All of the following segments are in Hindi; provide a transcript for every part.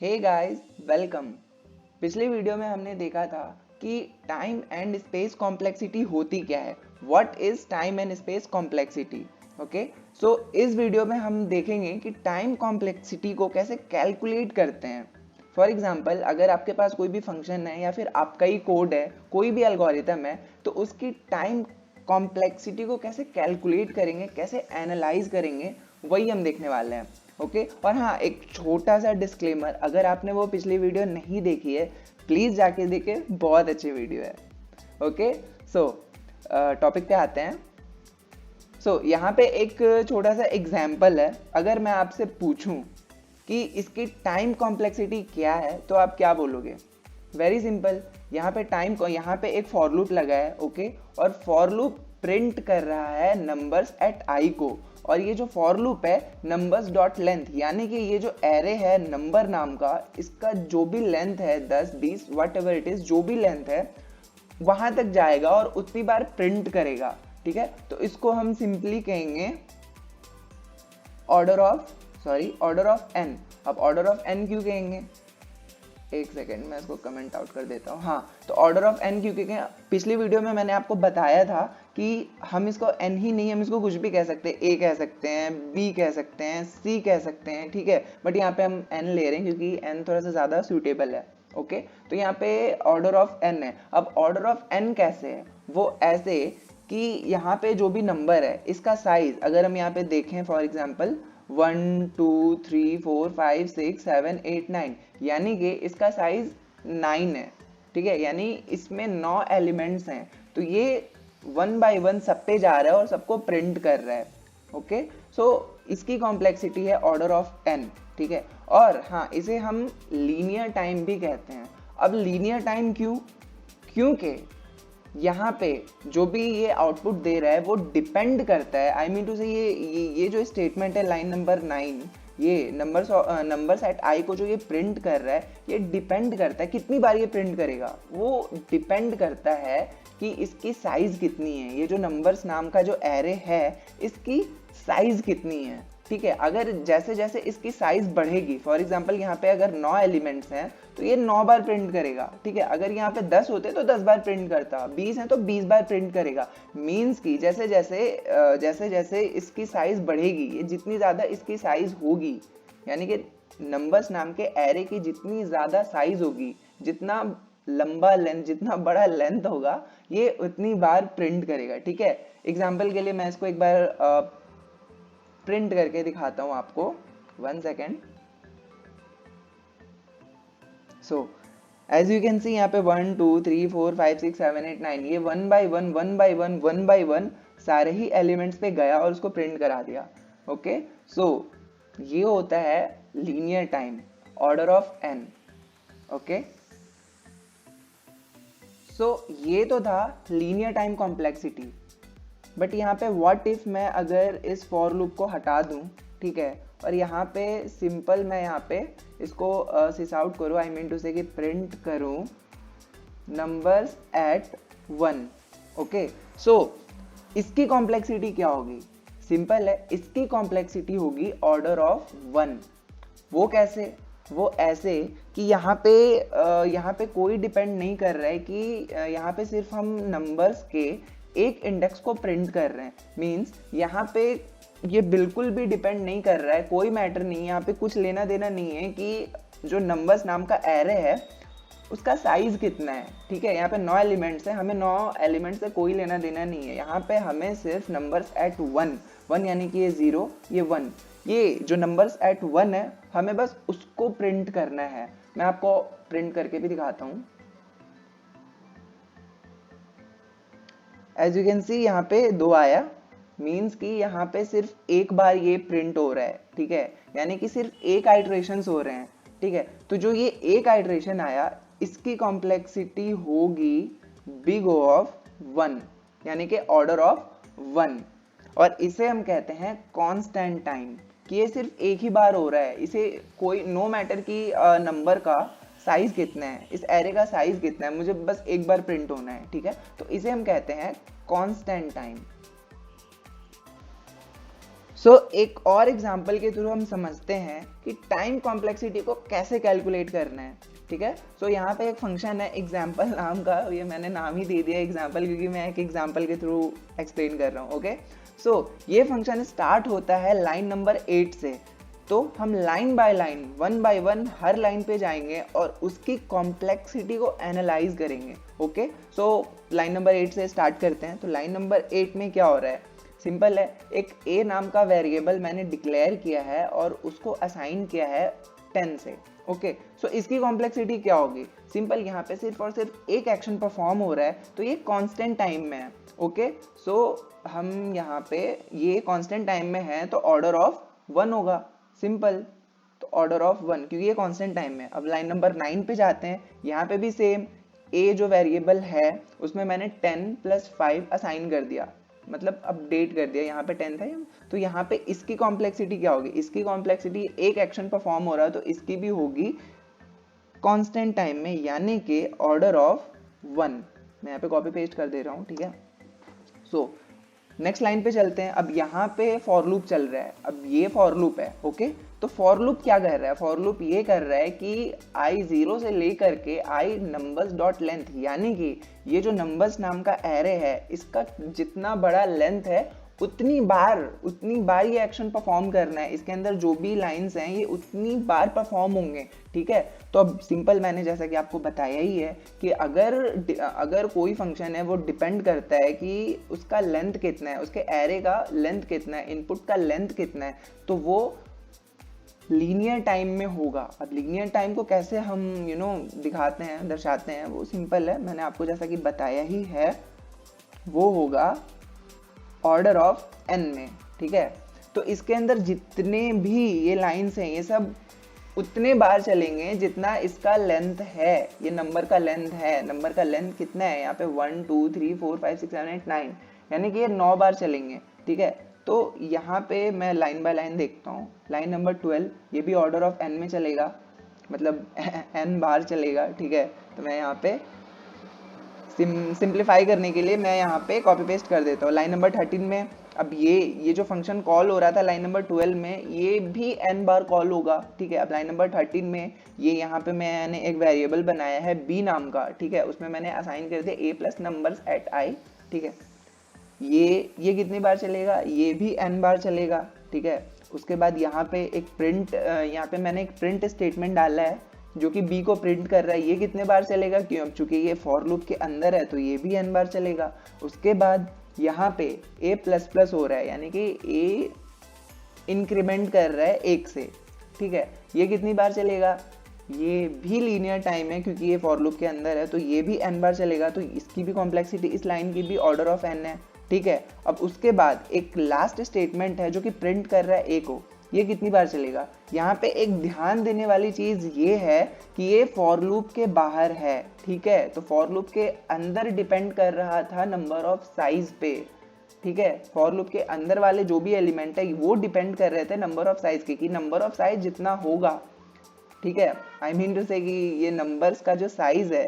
हे गाइस, वेलकम। पिछले वीडियो में हमने देखा था कि टाइम एंड स्पेस कॉम्प्लेक्सिटी होती क्या है। What is time and space complexity. Okay, so इस वीडियो में हम देखेंगे कि टाइम कॉम्प्लेक्सिटी को कैसे कैलकुलेट करते हैं। फॉर एग्जाम्पल, अगर आपके पास कोई भी फंक्शन है या फिर आपका ही कोड है, कोई भी एल्गोरिथम है, तो उसकी टाइम कॉम्प्लेक्सिटी को कैसे कैलकुलेट करेंगे, कैसे एनालाइज करेंगे, वही हम देखने वाले हैं। ओके, और हाँ, एक छोटा सा डिस्क्लेमर, अगर आपने वो पिछली वीडियो नहीं देखी है प्लीज़ जाके देखे, बहुत अच्छी वीडियो है। ओके, सो टॉपिक पे आते हैं। यहाँ पे एक छोटा सा एग्जाम्पल है। अगर मैं आपसे पूछूं कि इसकी टाइम कॉम्प्लेक्सिटी क्या है तो आप क्या बोलोगे। वेरी सिंपल, यहाँ पे एक फॉर लूप लगा है। ओके, और फॉर लूप प्रिंट कर रहा है नंबर्स एट आई को, और ये जो फॉर लूप है नंबर्स डॉट लेंथ, यानी कि ये जो एरे है नंबर नाम का, इसका जो भी लेंथ है 10 20 वट एवर इट इज, जो भी लेंथ है वहां तक जाएगा और उतनी बार प्रिंट करेगा। ठीक है, तो इसको हम सिंपली कहेंगे ऑर्डर ऑफ एन। अब ऑर्डर ऑफ एन क्यों कहेंगे, एक सेकेंड मैं इसको कमेंट आउट कर देता हूँ। हाँ, तो ऑर्डर ऑफ एन क्यों कहेंगे, पिछली वीडियो में मैंने आपको बताया था कि हम इसको एन ही नहीं, हम इसको कुछ भी कह सकते हैं। ए कह सकते हैं, बी कह सकते हैं, सी कह सकते हैं, ठीक है, बट यहाँ पे हम एन ले रहे हैं क्योंकि एन थोड़ा सा ज़्यादा सूटेबल है। ओके, तो यहाँ पे ऑर्डर ऑफ एन है। अब ऑर्डर ऑफ एन कैसे है, वो ऐसे कि यहाँ पे जो भी नंबर है इसका साइज अगर हम यहाँ पे देखें, फॉर एग्जाम्पल 1 2 3 4 5 6 7 8 9, यानी कि इसका साइज 9 है। ठीक है, यानी इसमें 9 एलिमेंट्स हैं, तो ये 1 बाय 1 सब पे जा रहा है और सबको प्रिंट कर रहा है। ओके, सो इसकी कॉम्प्लेक्सिटी है ऑर्डर ऑफ एन। ठीक है, और हाँ, इसे हम लीनियर टाइम भी कहते हैं। अब लीनियर टाइम क्यों, क्योंकि यहाँ पे जो भी ये आउटपुट दे रहा है वो डिपेंड करता है, आई मीन टू से ये जो स्टेटमेंट है लाइन नंबर 9, ये नंबर्स एट आई को जो ये प्रिंट कर रहा है, ये डिपेंड करता है कितनी बार ये प्रिंट करेगा। वो डिपेंड करता है कि इसकी साइज कितनी है, ये जो नंबर्स नाम का जो एरे है इसकी साइज कितनी है। ठीक है, अगर जैसे जैसे इसकी साइज बढ़ेगी, फॉर एग्जांपल यहाँ पे अगर 9 एलिमेंट्स हैं तो ये 9 बार प्रिंट करेगा। ठीक है, अगर यहाँ पे 10 होते तो 10 बार प्रिंट करता, 20 है तो 20 बार प्रिंट करेगा। मीन्स की जैसे जैसे इसकी साइज बढ़ेगी, ये जितनी ज़्यादा इसकी साइज होगी, यानी कि नंबर्स नाम के एरे की जितनी ज़्यादा साइज होगी, जितना लंबा लेंथ, जितना बड़ा लेंथ होगा, ये उतनी बार प्रिंट करेगा। ठीक है, एग्जाम्पल के लिए मैं इसको एक बार प्रिंट करके दिखाता हूं आपको, 1 second. So as you can see यहाँ पे 1 2 3 4 5 6 7 8 9, ये 1 बाय 1 सारे ही एलिमेंट्स पे गया और उसको प्रिंट करा दिया। ओके, सो ये होता है linear time, order of n. Okay, so ये तो था लीनियर टाइम कॉम्प्लेक्सिटी। बट यहाँ पे व्हाट इफ मैं अगर इस फॉर लूप को हटा दूँ, ठीक है, और यहाँ पे सिंपल मैं यहाँ पे इसको सिस आउट करूँ, आई मीन टू से कि प्रिंट करूँ नंबर्स एट 1। ओके, सो इसकी कॉम्प्लेक्सिटी क्या होगी, सिंपल है, इसकी कॉम्प्लेक्सिटी होगी ऑर्डर ऑफ 1। वो कैसे, वो ऐसे कि यहाँ पे कोई डिपेंड नहीं कर रहा है कि यहाँ पे सिर्फ हम नंबर्स के एक इंडेक्स को प्रिंट कर रहे हैं। मींस यहाँ पे ये बिल्कुल भी डिपेंड नहीं कर रहा है, कोई मैटर नहीं है, यहाँ पे कुछ लेना देना नहीं है कि जो नंबर्स नाम का एरे है उसका साइज कितना है। ठीक है, यहाँ पे 9 एलिमेंट्स हैं, हमें 9 एलिमेंट्स से कोई लेना देना नहीं है। यहाँ पे हमें सिर्फ नंबर्स एट 1 यानी कि ये 0 ये 1, ये जो नंबर्स एट 1 है हमें बस उसको प्रिंट करना है। मैं आपको प्रिंट करके भी दिखाता हूँ। एज यू कैन सी यहाँ पे 2 आया, मीन्स कि यहाँ पे सिर्फ एक बार ये प्रिंट हो रहा है। ठीक है, यानी कि सिर्फ एक आइट्रेशन हो रहे हैं। ठीक है, तो जो ये एक आइट्रेशन आया इसकी कॉम्प्लेक्सिटी होगी बिग O ऑफ 1, यानी कि ऑर्डर ऑफ 1, और इसे हम कहते हैं कांस्टेंट टाइम, कि ये सिर्फ एक ही बार हो रहा है। इसे कोई नो मैटर की नंबर का साइज कितना है, इस एरे का साइज कितना है, मुझे बस एक बार प्रिंट होना है। ठीक है, तो इसे हम कहते हैं कांस्टेंट टाइम। एक और एग्जाम्पल के थ्रू हम समझते हैं कि टाइम कॉम्प्लेक्सिटी को कैसे कैलकुलेट करना है, ठीक है। यहाँ पे एक फंक्शन है एग्जाम्पल नाम का, ये मैंने नाम ही दे दिया एग्जाम्पल क्योंकि मैं एक एग्जाम्पल के थ्रू एक्सप्लेन कर रहा हूँ, ओके। ये फंक्शन स्टार्ट होता है लाइन नंबर 8 से। तो हम line by line, one by one her line पे जाएंगे और उसकी कॉम्प्लेक्सिटी को एनालाइज करेंगे, ओके। लाइन नंबर 8 से स्टार्ट करते हैं। तो लाइन नंबर 8 में क्या हो रहा है, सिंपल है, एक a नाम का वेरिएबल मैंने डिक्लेयर किया है और उसको असाइन किया है 10 से, ओके। इसकी कॉम्प्लेक्सिटी क्या होगी, सिंपल, यहाँ पे सिर्फ और सिर्फ एक एक्शन परफॉर्म हो रहा है तो ये कांस्टेंट टाइम में है, ओके। हम यहाँ पे ये कांस्टेंट टाइम में है तो ऑर्डर ऑफ 1 होगा, सिंपल। तो ऑर्डर ऑफ 1 क्योंकि ये कांस्टेंट टाइम में। अब लाइन नंबर 9 पे जाते हैं, यहाँ पे भी सेम, a जो वेरिएबल है उसमें मैंने 10 + 5 असाइन कर दिया, मतलब अपडेट कर दिया, यहाँ पे 10 था। तो यहाँ पे इसकी कॉम्प्लेक्सिटी क्या होगी, इसकी कॉम्प्लेक्सिटी एक एक्शन परफॉर्म हो रहा है तो इसकी भी होगी कांस्टेंट टाइम में, यानी कि ऑर्डर ऑफ 1। मैं यहाँ पे कॉपी पेस्ट कर दे रहा हूँ, ठीक है। नेक्स्ट लाइन पे चलते हैं। अब यहाँ पे फॉर लूप चल रहा है, अब ये फॉर लूप है, ओके। तो फॉर लूप क्या कर रहा है, फॉर लूप ये कर रहा है कि i 0 से लेकर के i नंबर्स डॉट लेंथ, यानी कि ये जो नंबर्स नाम का एरे है इसका जितना बड़ा लेंथ है उतनी बार ये एक्शन परफॉर्म करना है। इसके अंदर जो भी लाइंस हैं ये उतनी बार परफॉर्म होंगे, ठीक है। तो अब सिंपल, मैंने जैसा कि आपको बताया ही है कि अगर कोई फंक्शन है वो डिपेंड करता है कि उसका लेंथ कितना है, उसके एरे का लेंथ कितना है, इनपुट का लेंथ कितना है, तो वो लीनियर टाइम में होगा। अब लीनियर टाइम को कैसे हम दिखाते हैं, दर्शाते हैं, वो सिंपल है, मैंने आपको जैसा कि बताया ही है, वो होगा ऑर्डर ऑफ n में, ठीक है। तो इसके अंदर जितने भी ये लाइंस हैं ये सब उतने बार चलेंगे जितना इसका लेंथ है, ये नंबर का लेंथ है। नंबर का लेंथ कितना है यहाँ पे, 1 2 3 4 5 6 7 8 9, यानी कि ये 9 बार चलेंगे, ठीक है। तो यहाँ पे मैं लाइन बाय लाइन देखता हूँ। लाइन नंबर 12 ये भी ऑर्डर ऑफ n में चलेगा, मतलब n बार चलेगा, ठीक है। तो मैं यहाँ पे सिंप्लीफाई करने के लिए मैं यहाँ पे कॉपी पेस्ट कर देता हूँ। लाइन नंबर 13 में अब ये जो फंक्शन कॉल हो रहा था लाइन नंबर 12 में, ये भी n बार कॉल होगा, ठीक है। अब लाइन नंबर 13 में ये यहाँ पे मैंने एक वेरिएबल बनाया है b नाम का, ठीक है। उसमें मैंने असाइन कर दिया a+ नंबर्स एट i, ठीक है। ये कितनी बार चलेगा, ये भी n बार चलेगा, ठीक है। उसके बाद यहाँ पे एक प्रिंट, यहाँ पे मैंने एक प्रिंट स्टेटमेंट डाला है जो कि b को प्रिंट कर रहा है, ये कितने बार चलेगा, क्यों, चूंकि ये फॉर लूप के अंदर है तो ये भी n बार चलेगा। उसके बाद यहाँ पे a++ हो रहा है, यानी कि a इंक्रीमेंट कर रहा है 1 से, ठीक है। ये कितनी बार चलेगा, ये भी लीनियर टाइम है क्योंकि ये फॉर लूप के अंदर है तो ये भी n बार चलेगा। तो इसकी भी कॉम्प्लेक्सिटी, इस लाइन की भी ऑर्डर ऑफ n है, ठीक है। अब उसके बाद एक लास्ट स्टेटमेंट है जो कि प्रिंट कर रहा है a को, ये कितनी बार चलेगा। यहाँ पे एक ध्यान देने वाली चीज ये है कि ये फॉर लूप के बाहर है, ठीक है। तो फॉर लूप के अंदर डिपेंड कर रहा था नंबर ऑफ साइज पे, ठीक है। फॉर लूप के अंदर वाले जो भी एलिमेंट है वो डिपेंड कर रहे थे नंबर ऑफ साइज के, कि नंबर ऑफ साइज जितना होगा, ठीक है, आई मीन टू से कि ये नंबर्स का जो साइज है,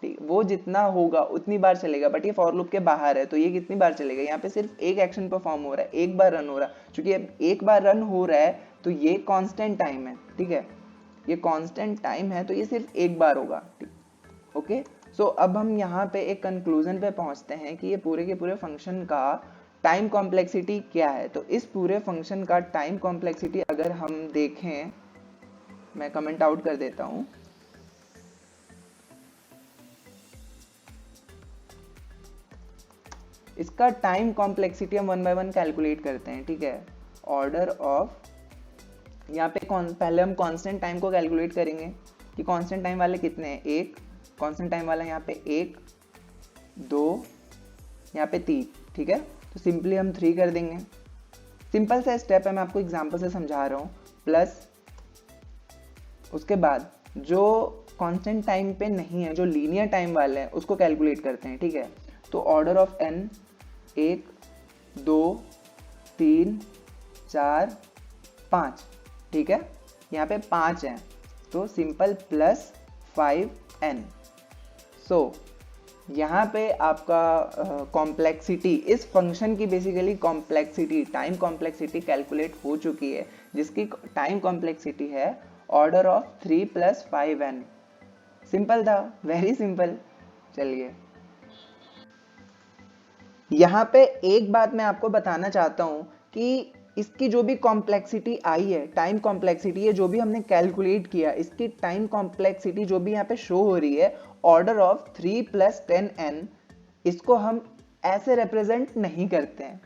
ठीक, वो जितना होगा उतनी बार चलेगा। बट ये फॉर लूप के बाहर है तो ये कितनी बार चलेगा, यहाँ पे सिर्फ एक एक्शन परफॉर्म हो रहा है, एक बार रन हो रहा है। क्योंकि अब एक बार रन हो रहा है तो ये कांस्टेंट टाइम है, ठीक है, ये कांस्टेंट टाइम है तो ये सिर्फ एक बार होगा, ठीक, ओके। सो अब हम यहाँ पे एक कंक्लूजन पे पहुंचते हैं कि ये पूरे के पूरे फंक्शन का टाइम कॉम्प्लेक्सिटी क्या है। तो इस पूरे फंक्शन का टाइम कॉम्प्लेक्सिटी अगर हम देखें, मैं कमेंट आउट कर देता हूं, इसका टाइम कॉम्प्लेक्सिटी हम 1 बाय 1 कैलकुलेट करते हैं, ठीक है। ऑर्डर ऑफ, यहाँ पे पहले हम कांस्टेंट टाइम को कैलकुलेट करेंगे कि कांस्टेंट टाइम वाले कितने हैं, 1 कांस्टेंट टाइम वाला यहाँ पे 1 2 यहाँ पे 3, ठीक है। तो सिंपली हम 3 कर देंगे, सिंपल सा स्टेप है, मैं आपको एग्जांपल से समझा रहा हूँ। प्लस उसके बाद जो कांस्टेंट टाइम पे नहीं है, जो लीनियर टाइम वाले हैं उसको कैलकुलेट करते हैं, ठीक है। तो ऑर्डर ऑफ n 1 2 3 4 5, ठीक है, यहाँ पे 5 है तो सिंपल +5n। सो यहाँ पे आपका कॉम्प्लेक्सिटी, इस फंक्शन की basically complexity, time complexity calculate हो चुकी है, जिसकी टाइम कॉम्प्लेक्सिटी है ऑर्डर ऑफ 3 + 5n। सिंपल था, वेरी सिंपल। चलिए यहाँ पे एक बात मैं आपको बताना चाहता हूँ कि इसकी जो भी कॉम्प्लेक्सिटी आई है, टाइम कॉम्प्लेक्सिटी है, जो भी हमने कैलकुलेट किया, इसकी टाइम कॉम्प्लेक्सिटी जो भी यहाँ पे शो हो रही है ऑर्डर ऑफ 3 + 10n, इसको हम ऐसे रिप्रेजेंट नहीं करते हैं,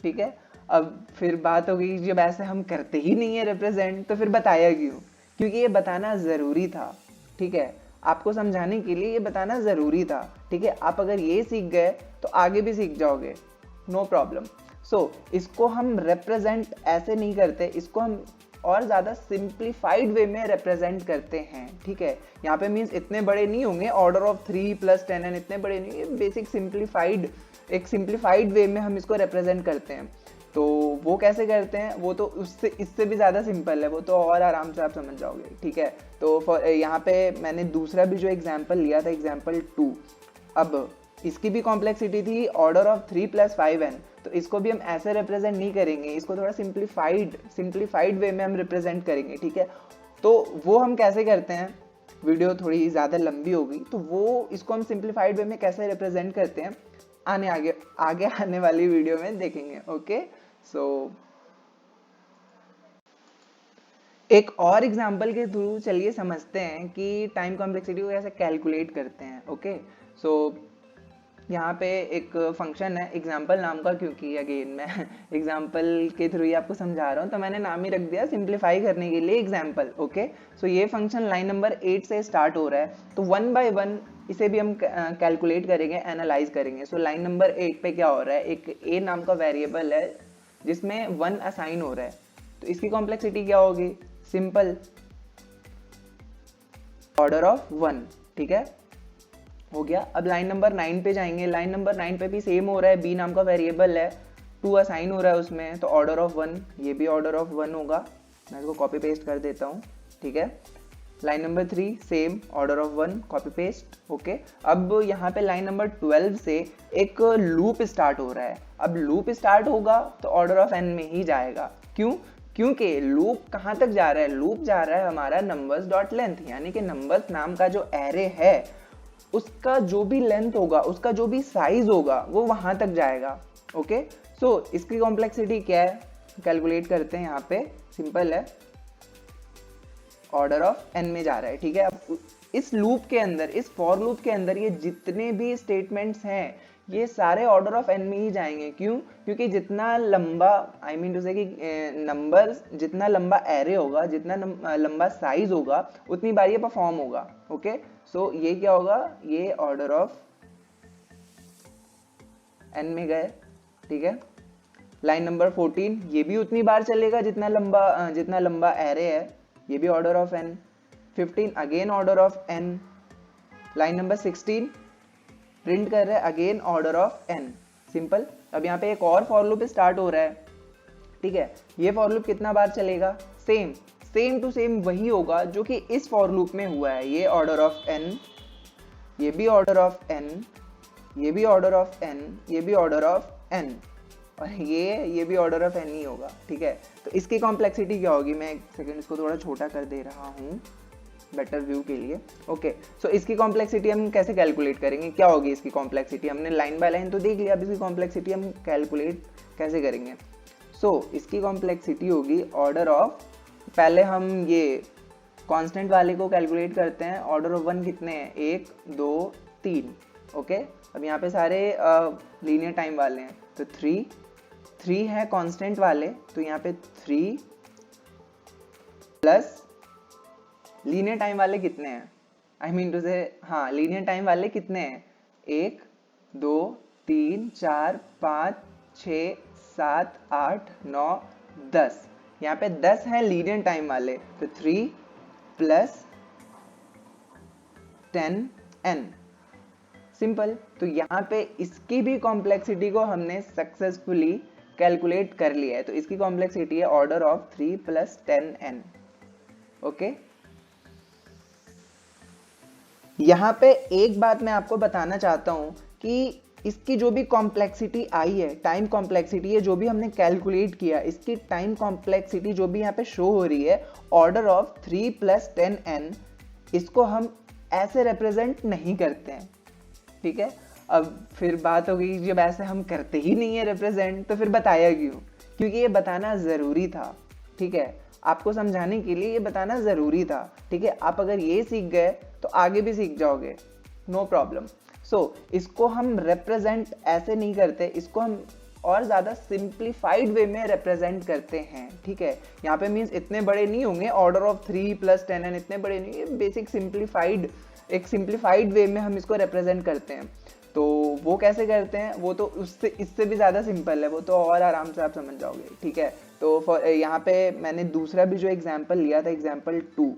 ठीक है। अब फिर बात हो गई, जब ऐसे हम करते ही नहीं है रिप्रेजेंट, तो फिर बताया क्यों? क्योंकि ये बताना ज़रूरी था, ठीक है, आपको समझाने के लिए ये बताना ज़रूरी था, ठीक है। आप अगर ये सीख गए तो आगे भी सीख जाओगे, नो प्रॉब्लम। सो इसको हम रिप्रेजेंट ऐसे नहीं करते, इसको हम और ज़्यादा सिंप्लीफाइड वे में रिप्रेजेंट करते हैं, ठीक है। यहाँ पे मीन्स इतने बड़े नहीं होंगे, ऑर्डर ऑफ 3 + 10n इतने बड़े नहीं, बेसिक सिंप्लीफाइड, एक सिंप्लीफाइड वे में हम इसको रिप्रेजेंट करते हैं। तो वो कैसे करते हैं, वो तो उससे इससे भी ज़्यादा सिंपल है, वो तो और आराम से आप समझ जाओगे, ठीक है। तो यहाँ पे मैंने दूसरा भी जो एग्जाम्पल लिया था, एग्जाम्पल 2, अब इसकी भी कॉम्प्लेक्सिटी थी ऑर्डर ऑफ 3 + 5n, तो इसको भी हम ऐसे रिप्रेजेंट नहीं करेंगे, इसको थोड़ा सिंप्लीफाइड वे में हम रिप्रेजेंट करेंगे, ठीक है। तो वो हम कैसे करते हैं, वीडियो थोड़ी ज़्यादा लंबी होगी, तो वो इसको हम सिंप्लीफाइड वे में कैसे रिप्रेजेंट करते हैं आगे आने वाली वीडियो में देखेंगे, ओके। सो एक और एग्जांपल के थ्रू चलिए समझते हैं कि टाइम कॉम्प्लेक्सिटी को कैसे कैलकुलेट करते हैं, ओके। सो यहाँ पे एक फंक्शन है एग्जाम्पल नाम का, क्योंकि अगेन मैं एग्जाम्पल के थ्रू ही आपको समझा रहा हूँ, तो मैंने नाम ही रख दिया सिंप्लीफाई करने के लिए एग्जाम्पल, ओके। सो ये फंक्शन लाइन नंबर 8 से स्टार्ट हो रहा है, तो 1 by 1 इसे भी हम कैलकुलेट करेंगे, एनालाइज करेंगे। सो लाइन नंबर 8 पे क्या हो रहा है, एक a नाम का वेरिएबल है जिसमें 1 असाइन हो रहा है, तो इसकी कॉम्प्लेक्सिटी क्या होगी, सिंपल ऑर्डर ऑफ 1, ठीक है, हो गया। अब लाइन नंबर 9 पे जाएंगे, लाइन नंबर 9 पे भी सेम हो रहा है, b नाम का वेरिएबल है, 2 असाइन हो रहा है उसमें, तो ऑर्डर ऑफ 1, ये भी ऑर्डर ऑफ 1 होगा, मैं इसको कॉपी पेस्ट कर देता हूँ, ठीक है। Line number 3 same order of 1, copy paste, okay. अब यहाँ पे लाइन नंबर 12 से एक लूप स्टार्ट हो रहा है, अब लूप स्टार्ट होगा तो ऑर्डर ऑफ n में ही जाएगा, क्यों? क्योंकि लूप कहाँ तक जा रहा है, लूप जा रहा है हमारा नंबर्स डॉट लेंथ, यानी कि नंबर्स नाम का जो एरे है उसका जो भी लेंथ होगा, उसका जो भी साइज होगा, वो वहां तक जाएगा, ओके। सो इसकी कॉम्प्लेक्सिटी क्या है, कैलकुलेट करते हैं, यहाँ पे सिंपल है, ऑर्डर ऑफ n में जा रहा है, ठीक है। अब इस लूप के अंदर, इस फॉर लूप के अंदर ये जितने भी स्टेटमेंट्स हैं, ये सारे ऑर्डर ऑफ n में ही जाएंगे, क्यों? क्योंकि जितना लंबा, आई मीन टू से कि नंबर जितना लंबा एरे होगा, जितना लंबा साइज होगा, उतनी बार ये परफॉर्म होगा, ओके। सो ये क्या होगा, ये ऑर्डर ऑफ n में गए, ठीक है। लाइन नंबर 14, ये भी उतनी बार चलेगा जितना लंबा एरे है, ये भी order of n। 15 again order of n। Line number 16 print कर रहे हैं, again order of n, simple. अब यहाँ पे एक और फॉर लूप स्टार्ट हो रहा है, ठीक है। ये फॉर लूप कितना बार चलेगा, सेम टू सेम वही होगा जो कि इस फॉर लूप में हुआ है, ये ऑर्डर ऑफ n, ये भी ऑर्डर ऑफ n, ये भी ऑर्डर ऑफ n, ये भी ऑर्डर ऑफ n, और ये भी ऑर्डर ऑफ n ही होगा, ठीक है। तो इसकी कॉम्प्लेक्सिटी क्या होगी, मैं एक सेकंड इसको थोड़ा छोटा कर दे रहा हूँ बेटर व्यू के लिए, ओके। सो इसकी कॉम्प्लेक्सिटी हम कैसे कैलकुलेट करेंगे, क्या होगी इसकी कॉम्प्लेक्सिटी, हमने लाइन बाय लाइन तो देख लिया, अब इसकी कॉम्प्लेक्सिटी हम कैलकुलेट कैसे करेंगे। सो इसकी कॉम्प्लेक्सिटी होगी ऑर्डर ऑफ, पहले हम ये कांस्टेंट वाले को कैलकुलेट करते हैं, ऑर्डर ऑफ 1 कितने हैं, 1 2 3, ओके। अब यहाँ पे सारे लीनियर टाइम वाले हैं, तो 3 है कांस्टेंट वाले, तो यहाँ पे 3 प्लस लीनियर टाइम वाले कितने हैं, आई मीन टू से, हाँ लीनियर टाइम वाले कितने हैं, 1 2 3 4 5 6 7 8 9 10, यहाँ पे 10 है लीनियर टाइम वाले, तो 3 प्लस 10n, सिंपल। तो यहाँ पे इसकी भी कॉम्प्लेक्सिटी को हमने सक्सेसफुली कैलकुलेट कर लिया है, तो इसकी कॉम्प्लेक्सिटी है ऑर्डर ऑफ 3 + 10n, ओके। सो यहाँ पे इसकी कॉम्प्लेक्सिटी को हमने सक्सेसफुली कैलकुलेट कर लिया है, तो इसकी कॉम्प्लेक्सिटी है ऑर्डर ऑफ 3 + 10n, ओके। सो यहाँ पे इसकी कॉम्प्लेक्सिटी है ऑर्डर ऑफ 3 + 10n, ओके। सो यहाँ पे इसकी कॉम्प्लेक्सिटी है ऑर्डर ऑफ 3 + 10n, ओके। यहाँ पे एक बात मैं आपको बताना चाहता हूँ कि इसकी जो भी कॉम्प्लेक्सिटी आई है, टाइम कॉम्प्लेक्सिटी है, जो भी हमने कैलकुलेट किया, इसकी टाइम कॉम्प्लेक्सिटी जो भी यहाँ पे शो हो रही है ऑर्डर ऑफ 3 + 10n, इसको हम ऐसे रिप्रेजेंट नहीं करते हैं, ठीक है। अब फिर बात हो गई, जब ऐसे हम करते ही नहीं है रिप्रेजेंट तो फिर बताया क्यों? क्योंकि ये बताना ज़रूरी था, ठीक है, आपको समझाने के लिए ये बताना ज़रूरी था, ठीक है। आप अगर ये सीख गए तो आगे भी सीख जाओगे, नो प्रॉब्लम। सो इसको हम रिप्रेजेंट ऐसे नहीं करते, इसको हम और ज़्यादा सिंप्लीफाइड वे में रिप्रेजेंट करते हैं, ठीक है। यहाँ पे मीन्स इतने बड़े नहीं होंगे, ऑर्डर ऑफ 3 + 10n इतने बड़े नहीं है, बेसिक सिंप्लीफाइड, एक सिंप्लीफाइड वे में हम इसको रिप्रेजेंट करते हैं। तो वो कैसे करते हैं, वो तो उससे इससे भी ज़्यादा सिंपल है, वो तो और आराम से आप समझ जाओगे, ठीक है। तो यहाँ पे मैंने दूसरा भी जो एग्जाम्पल लिया था, एग्जाम्पल 2,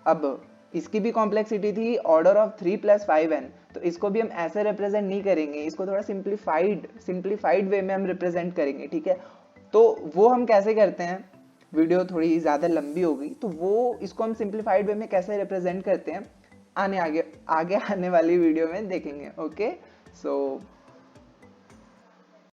अब इसकी भी कॉम्प्लेक्सिटी थी ऑर्डर ऑफ 3 + 5n, तो इसको भी हम ऐसे रिप्रेजेंट नहीं करेंगे, इसको थोड़ा सिंप्लीफाइड वे में हम रिप्रेजेंट करेंगे, ठीक है। तो वो हम कैसे करते हैं, वीडियो थोड़ी ज़्यादा लंबी होगी, तो वो इसको हम सिंप्लीफाइड वे में कैसे रिप्रेजेंट करते हैं आगे आने वाली वीडियो में देखेंगे, ओके। सो